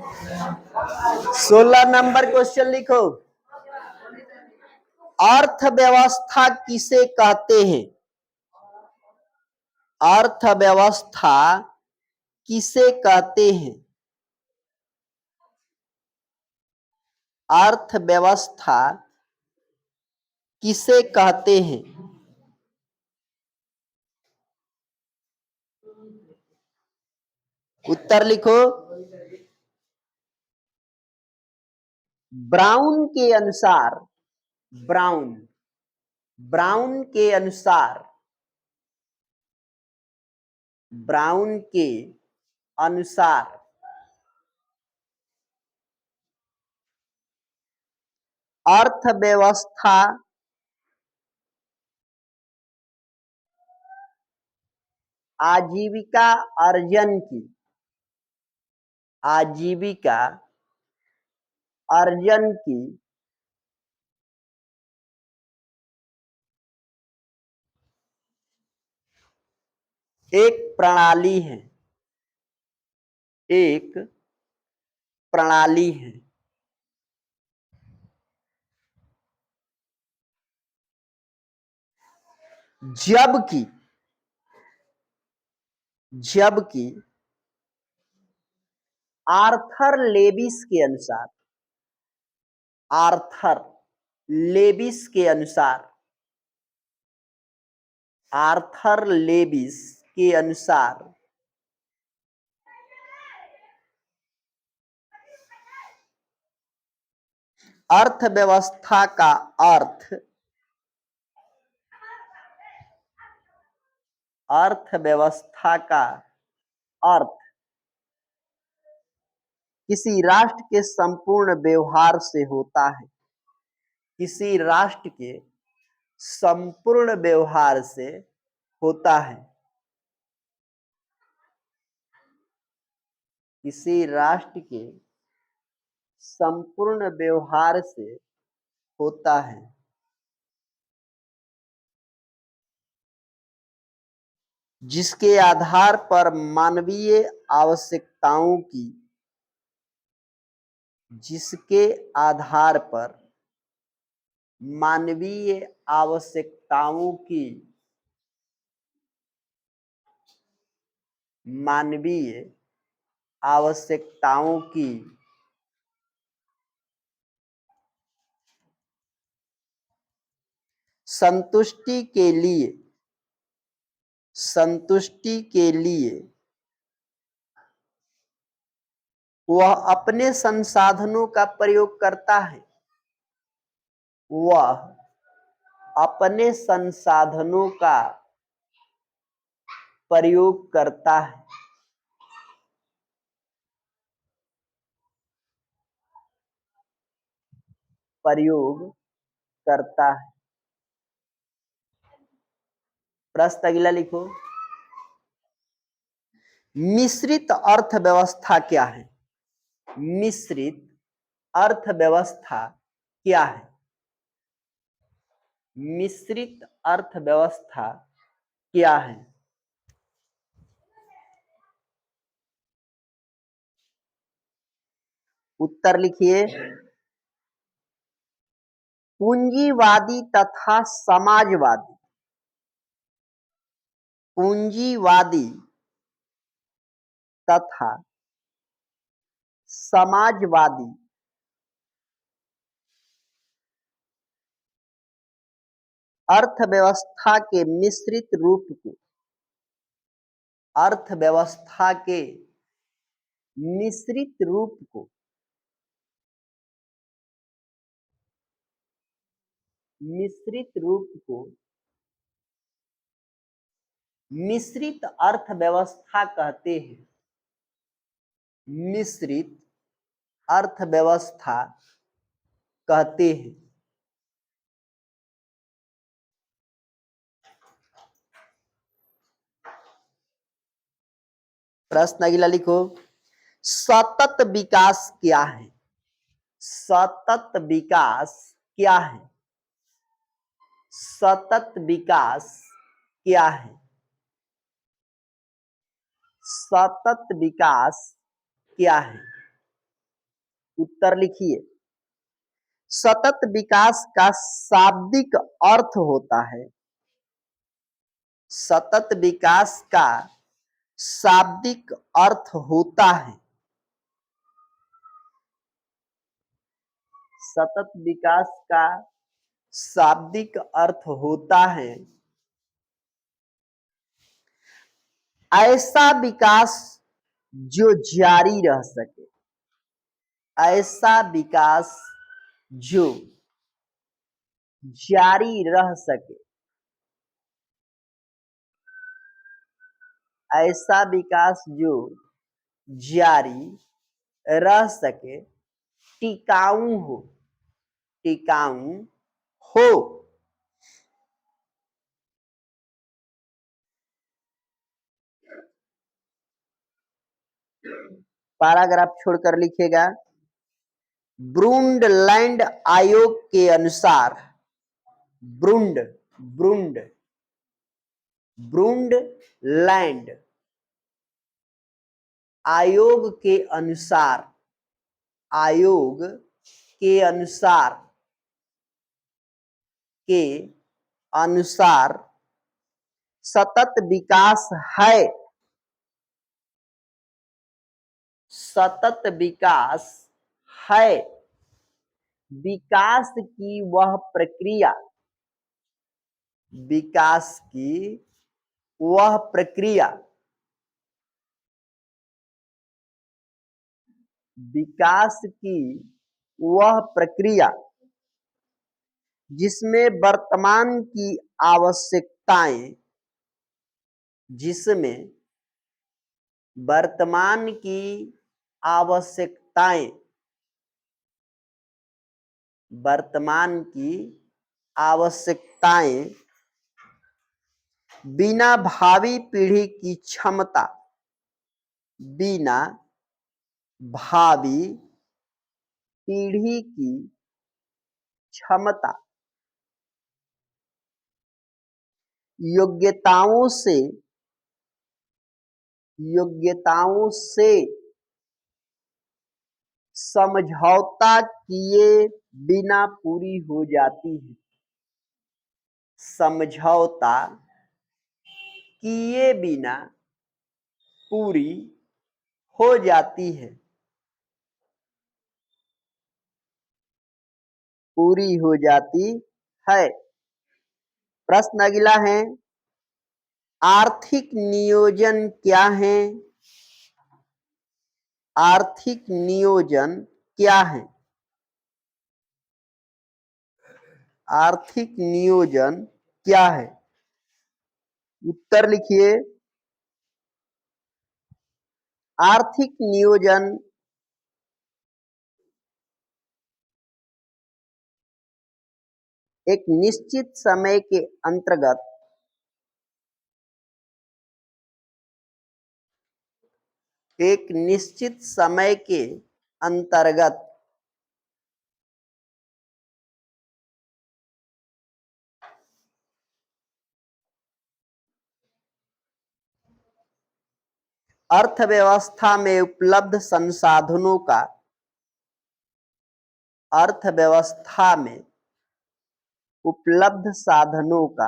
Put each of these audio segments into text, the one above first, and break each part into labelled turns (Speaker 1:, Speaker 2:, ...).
Speaker 1: 16 number question लिखो। अर्थव्यवस्था किसे कहते हैं? अर्थव्यवस्था किसे कहते हैं? अर्थव्यवस्था किसे कहते हैं? उत्तर लिखो। ब्राउन के अनुसार, ब्राउन ब्राउन के अनुसार, ब्राउन के अनुसार अर्थव्यवस्था आजीविका अर्जन की, आजीविका अर्जन की एक प्रणाली है, एक प्रणाली है। जबकि जबकि आर्थर लेविस के अनुसार, आर्थर लेविस के अनुसार, आर्थर लेविस के अनुसार अर्थव्यवस्था का अर्थ, अर्थव्यवस्था का अर्थ किसी राष्ट्र के संपूर्ण व्यवहार से होता है, किसी राष्ट्र के संपूर्ण व्यवहार से होता है, किसी राष्ट्र के संपूर्ण व्यवहार से होता है। जिसके आधार पर मानवीय आवश्यकताओं की, जिसके आधार पर मानवीय आवश्यकताओं की, मानवीय आवश्यकताओं की संतुष्टि के लिए, संतुष्टि के लिए वह अपने संसाधनों का प्रयोग करता है, वह अपने संसाधनों का प्रयोग करता है। प्रयोग करता है। प्रश्न अगला लिखो। मिश्रित अर्थव्यवस्था क्या है? मिश्रित अर्थव्यवस्था क्या है? मिश्रित अर्थव्यवस्था क्या है? उत्तर लिखिए। पूंजीवादी तथा समाजवादी, पूंजीवादी तथा समाजवादी अर्थव्यवस्था के मिश्रित रूप को, अर्थव्यवस्था के मिश्रित रूप को मिश्रित रूप को मिश्रित अर्थव्यवस्था कहते हैं। मिश्रित अर्थव्यवस्था कहते हैं। प्रश्न अगला लिखो। सतत विकास क्या है? सतत विकास क्या है? सतत विकास क्या है? सतत विकास क्या है? उत्तर लिखिए। सतत विकास का शाब्दिक अर्थ होता है, सतत विकास का शाब्दिक अर्थ होता है, सतत विकास का शाब्दिक अर्थ होता है ऐसा विकास जो जारी रह सके, ऐसा विकास जो जारी रह सके, ऐसा विकास जो जारी रह सके, टिकाऊ हो, टिकाऊ हो। पैराग्राफ छोड़कर लिखेगा, ब्रूंडलैंड आयोग के अनुसार, ब्रूंड ब्रूंड ब्रूंडलैंड आयोग के अनुसार, आयोग के अनुसार, के अनुसार सतत विकास है, सतत विकास है, विकास की वह प्रक्रिया, विकास की वह प्रक्रिया, विकास की वह प्रक्रिया जिसमें वर्तमान की आवश्यकताएं, जिसमें वर्तमान की आवश्यकताएं, वर्तमान की आवश्यकताएं बिना भावी पीढ़ी की क्षमता, बिना भावी पीढ़ी की क्षमता, योग्यताओं से, योग्यताओं से समझौता किए बिना पूरी हो जाती है, समझौता किए बिना पूरी हो जाती है, पूरी हो जाती है। प्रश्न अगला है, आर्थिक नियोजन क्या है? आर्थिक नियोजन क्या है? आर्थिक नियोजन क्या है? उत्तर लिखिए। आर्थिक नियोजन एक निश्चित समय के अंतर्गत, एक निश्चित समय के अंतर्गत अर्थव्यवस्था में उपलब्ध संसाधनों का, अर्थव्यवस्था में उपलब्ध साधनों का,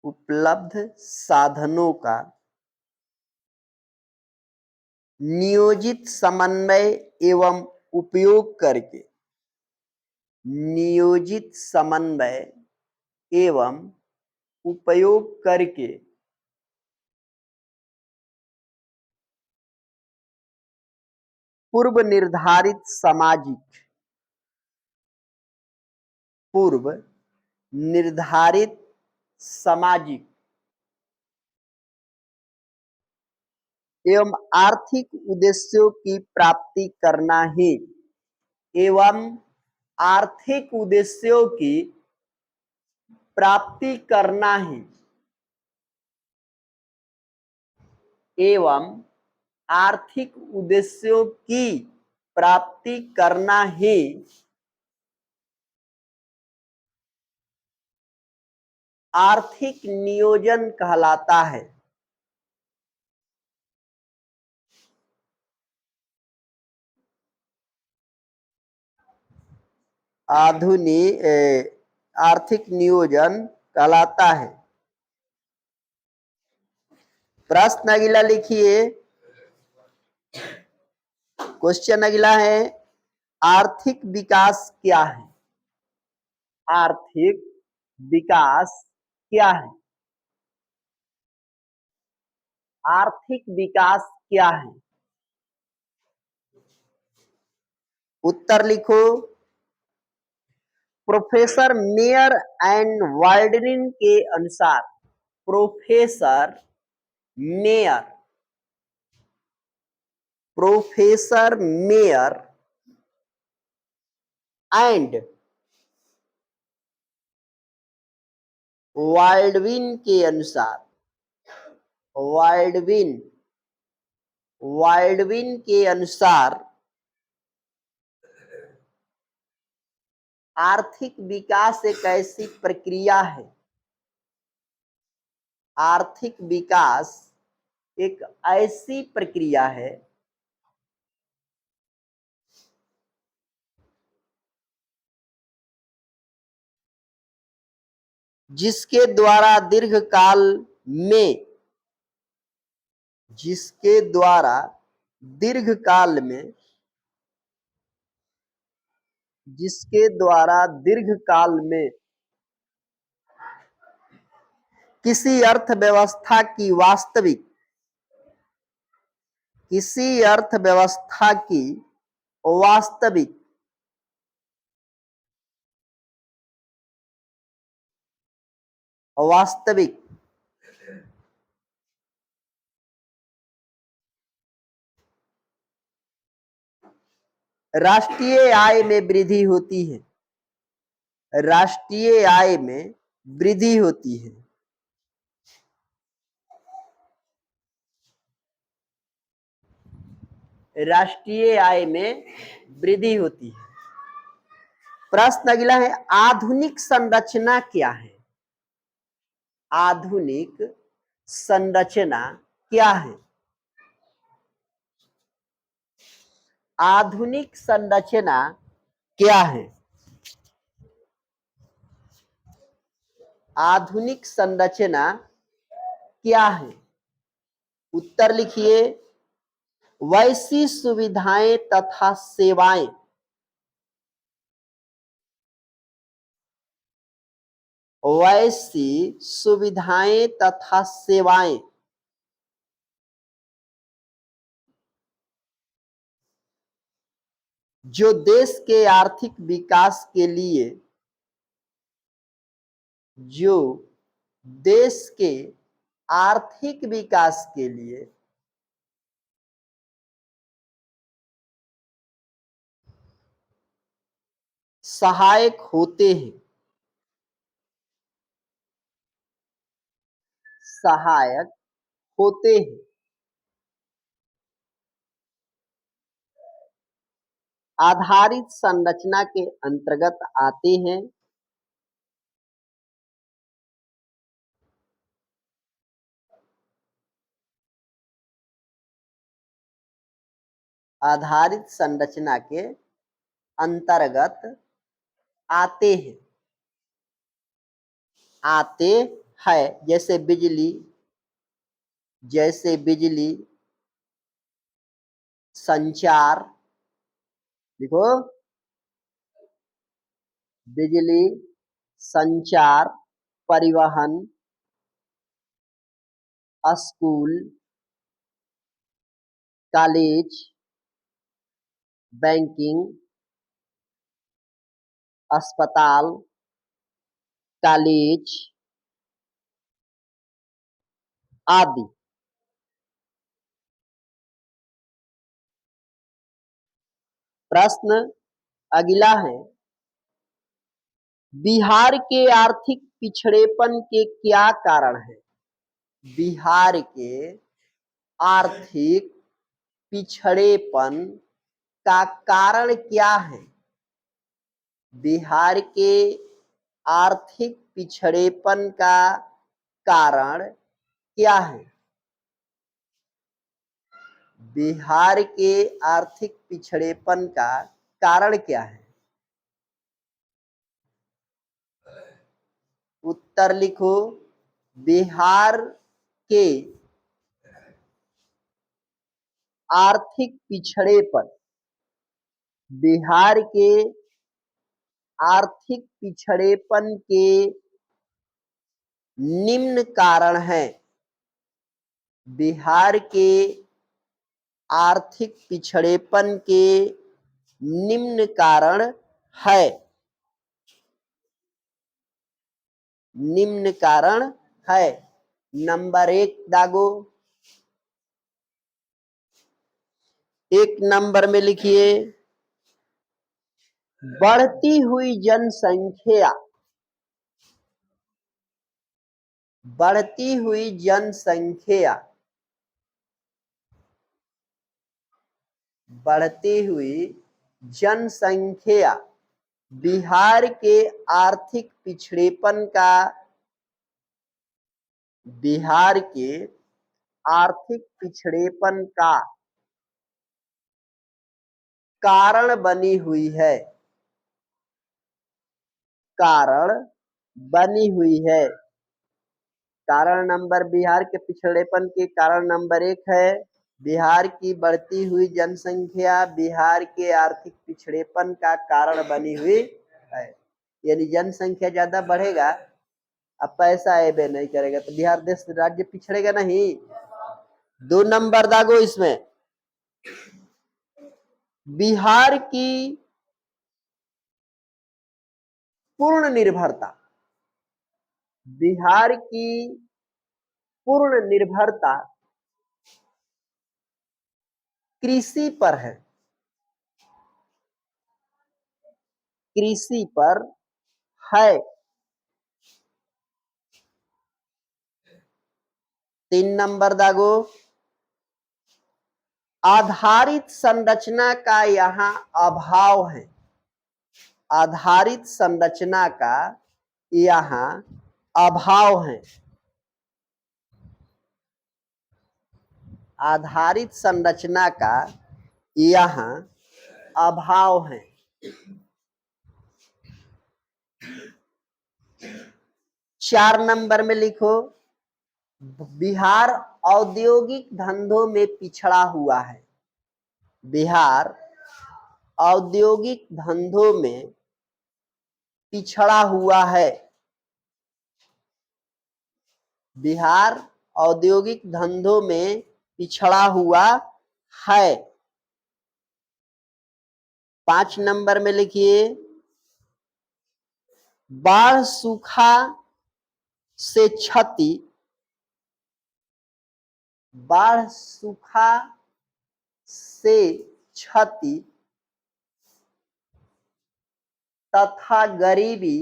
Speaker 1: उपलब्ध साधनों का नियोजित समन्वय एवं उपयोग करके, नियोजित समन्वय एवं उपयोग करके पूर्व निर्धारित सामाजिक, पूर्व निर्धारित सामाजिक एवं आर्थिक उद्देश्यों की प्राप्ति करना है, एवं आर्थिक उद्देश्यों की प्राप्ति करना है, एवं आर्थिक उद्देश्यों की प्राप्ति करना ही आर्थिक नियोजन कहलाता है। आधुनिक आर्थिक नियोजन कहलाता है। प्रश्न अगला लिखिए। क्वेश्चन अगला है, आर्थिक विकास क्या है? आर्थिक विकास क्या है? आर्थिक विकास क्या है? उत्तर लिखो। प्रोफेसर मेयर एंड वाल्डरिन के अनुसार, professor Mayer, professor Mayer and Waldwin के अनुसार, वाल्डविन, वाल्डविन के अनुसार आर्थिक विकास एक ऐसी प्रक्रिया है, आर्थिक विकास एक ऐसी प्रक्रिया है जिसके द्वारा दीर्घकाल में, जिसके द्वारा दीर्घकाल में, जिसके द्वारा दीर्घकाल में किसी अर्थव्यवस्था की वास्तविक, किसी अर्थव्यवस्था की वास्तविक वास्तविक राष्ट्रीय आय में वृद्धि होती है, राष्ट्रीय आय में वृद्धि होती है। राष्ट्रीय आय में वृद्धि होती है। प्रश्न अगला है, आधुनिक संरचना क्या है? आधुनिक संरचना क्या है? आधुनिक संरचना क्या है? आधुनिक संरचना क्या है? उत्तर लिखिए। वैसी सुविधाएं तथा सेवाएं, वैसी सुविधाएं तथा सेवाएं जो देश के आर्थिक विकास के लिए, जो देश के आर्थिक विकास के लिए सहायक होते हैं, सहायक होते हैं। आधारित संरचना के अंतर्गत आते हैं। आधारित संरचना के अंतर्गत आते हैं, आते हैं। जैसे बिजली, जैसे बिजली, संचार, देखो, बिजली, संचार, परिवहन, स्कूल, कॉलेज, बैंकिंग, अस्पताल, कॉलेज आदि। प्रश्न अगला है, बिहार के आर्थिक पिछड़ेपन के क्या कारण है? बिहार के आर्थिक पिछड़ेपन का कारण क्या है? बिहार के आर्थिक पिछड़ेपन का कारण क्या है? बिहार के आर्थिक पिछड़ेपन का कारण क्या है? उत्तर लिखो। बिहार के आर्थिक पिछड़ेपन, बिहार के आर्थिक पिछड़ेपन के निम्न कारण हैं। बिहार के आर्थिक पिछड़ेपन के निम्न कारण है। निम्न कारण है। नंबर 1 दागो। 1 नंबर में लिखिए, बढ़ती हुई जनसंख्या। बढ़ती हुई जनसंख्या, बढ़ती हुई जनसंख्या बिहार के आर्थिक पिछड़ेपन का, बिहार के आर्थिक पिछड़ेपन का कारण बनी हुई है। कारण बनी हुई है। कारण नंबर, बिहार के पिछड़ेपन के कारण नंबर 1 है बिहार की बढ़ती हुई जनसंख्या बिहार के आर्थिक पिछड़ेपन का कारण बनी हुई है। यानी जनसंख्या ज्यादा बढ़ेगा, अब पैसा एबे नहीं करेगा तो बिहार देश राज्य पिछड़ेगा नहीं। 2 नंबर दागो इसमें, बिहार की पूर्ण निर्भरता, बिहार की पूर्ण निर्भरता कृषि पर है। कृषि पर है। 3 नंबर दागो, आधारित संरचना का यहाँ अभाव है। आधारित संरचना का यहाँ अभाव है। आधारित संरचना का यहाँ अभाव है। 4 नंबर में लिखो, बिहार औद्योगिक धंधों में पिछड़ा हुआ है। बिहार औद्योगिक धंधों में पिछड़ा हुआ है। बिहार औद्योगिक धंधों में पिछड़ा हुआ है। 5 नंबर में लिखिए, बाढ़ सूखा से क्षति, बाढ़ सूखा से क्षति तथा गरीबी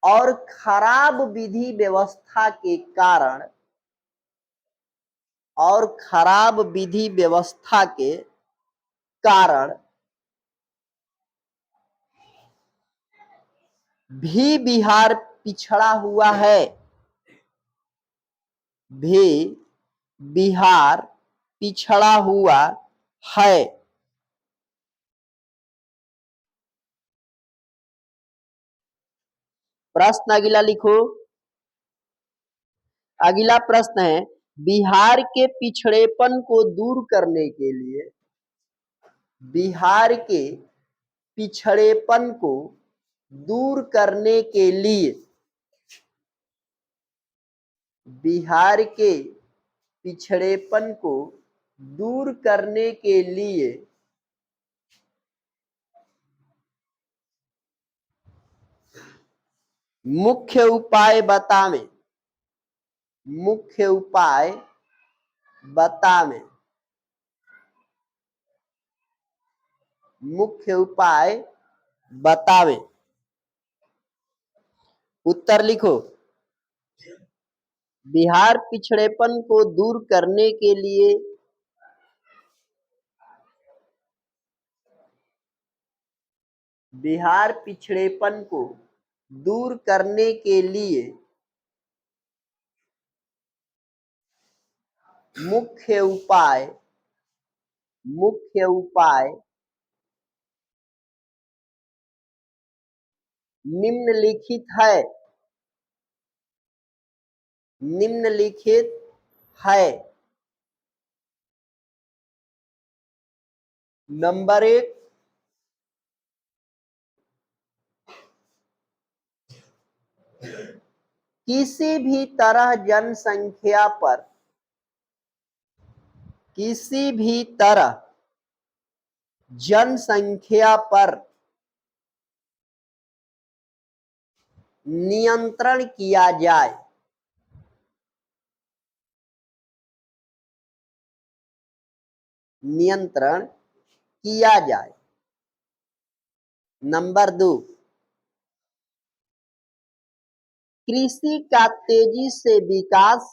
Speaker 1: और खराब विधि व्यवस्था के कारण, और खराब विधि व्यवस्था के कारण भी बिहार पिछड़ा हुआ है। भी बिहार पिछड़ा हुआ है। प्रश्न अगला लिखो। अगला प्रश्न है, बिहार के पिछड़ेपन को दूर करने के लिए, बिहार के पिछड़ेपन को दूर करने के लिए, बिहार के पिछड़ेपन को दूर करने के लिए मुख्य उपाय बतावें। मुख्य उपाय बतावें। मुख्य उपाय बतावें। उत्तर लिखो। बिहार पिछड़ेपन को दूर करने के लिए बिहार पिछड़ेपन को दूर करने के लिए मुख्य उपाय, मुख्य उपाय निम्नलिखित है, निम्नलिखित है। नंबर 1, किसी भी तरह जनसंख्या पर, किसी भी तरह जनसंख्या पर नियंत्रण किया जाए, नियंत्रण किया जाए। नंबर 2, कृषि का तेजी से विकास,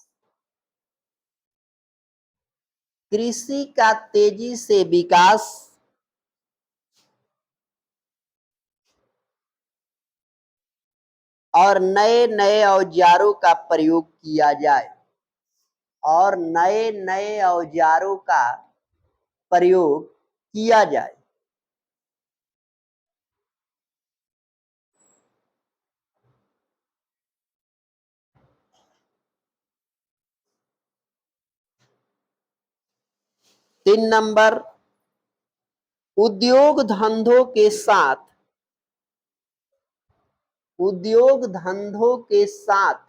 Speaker 1: कृषि का तेजी से विकास और नए नए औजारों का प्रयोग किया जाए, और नए नए औजारों का प्रयोग किया जाए। तीन नंबर, उद्योग धंधों के साथ, उद्योग धंधों के साथ,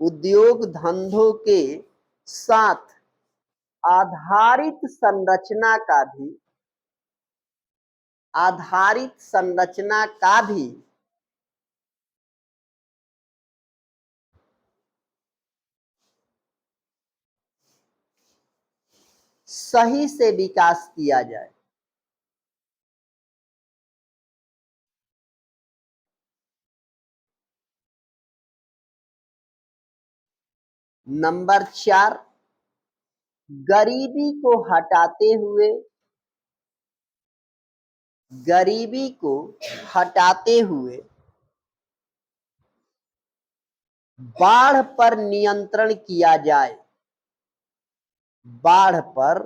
Speaker 1: उद्योग धंधों के साथ आधारित संरचना का भी, आधारित संरचना का भी सही से विकास किया जाए। नंबर 4, गरीबी को हटाते हुए, गरीबी को हटाते हुए बाढ़ पर नियंत्रण किया जाए, बाढ़ पर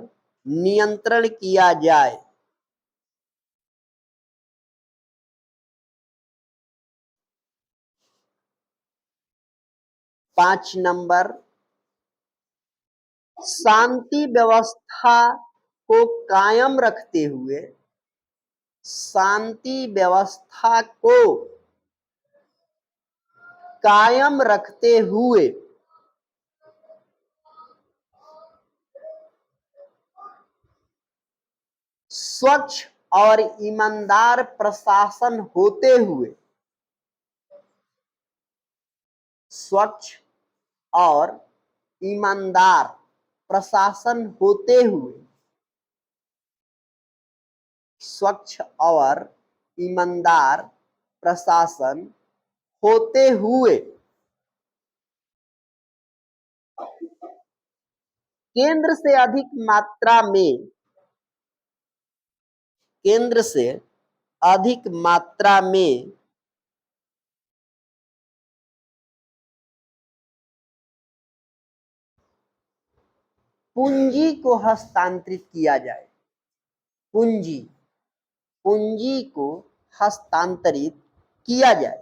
Speaker 1: नियंत्रण किया जाए। 5 नंबर, शांति व्यवस्था को कायम रखते हुए, शांति व्यवस्था को कायम रखते हुए स्वच्छ और ईमानदार प्रशासन होते हुए, स्वच्छ और ईमानदार प्रशासन होते हुए, स्वच्छ और ईमानदार प्रशासन होते हुए केंद्र से अधिक मात्रा में, केंद्र से अधिक मात्रा में पूंजी को हस्तांतरित किया जाए, पूंजी, पूंजी को हस्तांतरित किया जाए,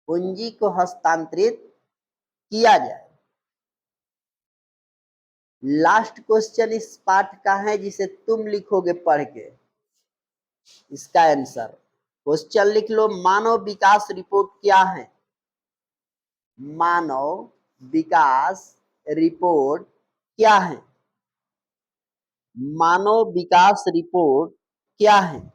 Speaker 1: पूंजी को हस्तांतरित किया जाए। लास्ट क्वेश्चन इस पाठ का है जिसे तुम लिखोगे पढ़ के इसका आंसर। क्वेश्चन लिख लो, मानव विकास रिपोर्ट क्या है? मानव विकास रिपोर्ट क्या है? मानव विकास रिपोर्ट क्या है?